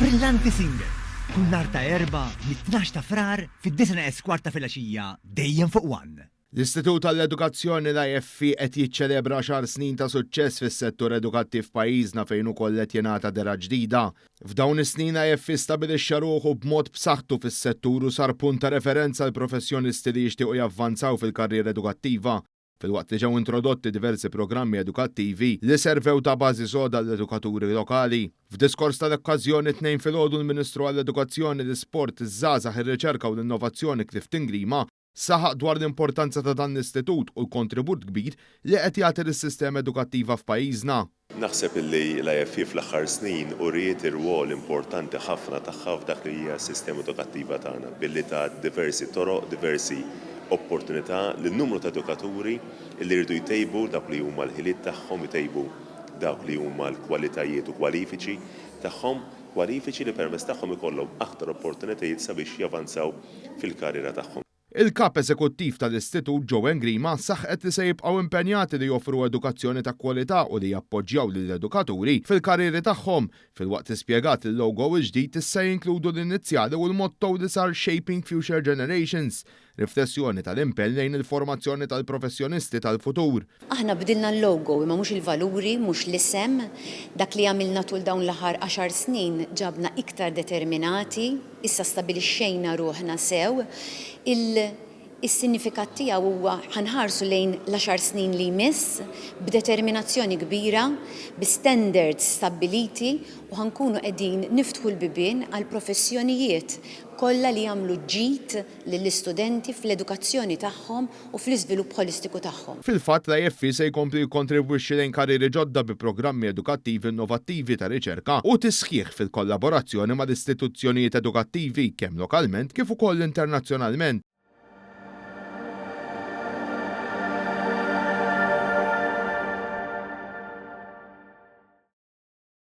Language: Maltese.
Brillanti Singer. Kull nhar ta' erba' mit-12 ta' frar fid-9 eskwart ta' filgħaxija dejjem fuq One. L-Istitut tal-Edukazzjoni l-IFF qed jiċċelebra 10 snin ta' suċċess fis-settur edukattiv f'pajjiżna fejn ukoll qed jingħata dera ġdida. F'dawn is-snin IFF stabbilixxa ruħu b'mod b'saħħtu fis-settur u sar punt ta' referenza l professjonisti li jixtiequ javvanzaw fil-karriera edukattiva. Filwaqt li ġew introdotti diversi programmi edukattivi li servew ta' bażi soda l-edukaturi lokali. F'diskors tal-okkażjoni tnejn filgħodu l-Ministru għall-Edukazzjoni, l-Isport, iż-żgħażagħ, ir-riċerka u l-innovazzjoni Cliff Tingrima saħaq dwar l-importanza ta' dan l-istitut u l-kontribut kbir li qed jagħti lis-sistema edukattiva f'pajjiżna. Naħseb illi l-IFF fl-aħħar snin uriet ir-rwol importanti ħafna tagħha f'dak li hija s-sistema edukattiva tagħna billi ta' diversi toroq, diversi opportunità lin numru ta' edukaturi li jridu jtejbu dak li huma l-ħiliet tagħhom, jtejbu dawk li huma l-kwalitajiet u kwalifiċi tagħhom, kwalifiċi li permezz tagħhom ikollhom aktar opportunitajiet sabiex javanzaw fil-karriera tagħhom. Il-kap eżekuttiv tal-Istitut Joe Grima saħqet li se jibqgħu impenjati li joffru edukazzjoni ta' kwalità u li jappoġġjaw lill-edukaturi fil-karrieri tagħhom. Filwaqt ispjegat il-logo l-ġdid issa jinkludu l-inizjali u l-motto li sar Shaping Future Generations, riflessjoni tal-impell lejn il-formazzjoni tal-professjonisti tal-futur. Aħna bdilna l-logo imma mhux il-valuri, mhux l-isem, dak li għamilna tul dawn l-aħħar 10 snin ġabna iktar determinati, issa stabilixxejna ruħna sew. Is-sinifikat tiegħu huwa ħanħarsu lejn l-10 snin li jmiss b'determinazzjoni kbira, bi-standards stabbiliti u ħankunu qegħdin niftħu l-bibien għal professjonijiet kollha li jagħmlu ġid lill-istudenti fl-edukazzjoni tagħhom u fl-iżvilupp holistiku tagħhom. Fil-fatt l-IFF se jkompli jikkontribwixxi lejn karrieri ġodda bi programmi edukattivi innovattivi ta' riċerka u tisħiħ fil-kollaborazzjoni mal-istituzzjonijiet edukattivi kemm lokalment kif ukoll internazzjonalment.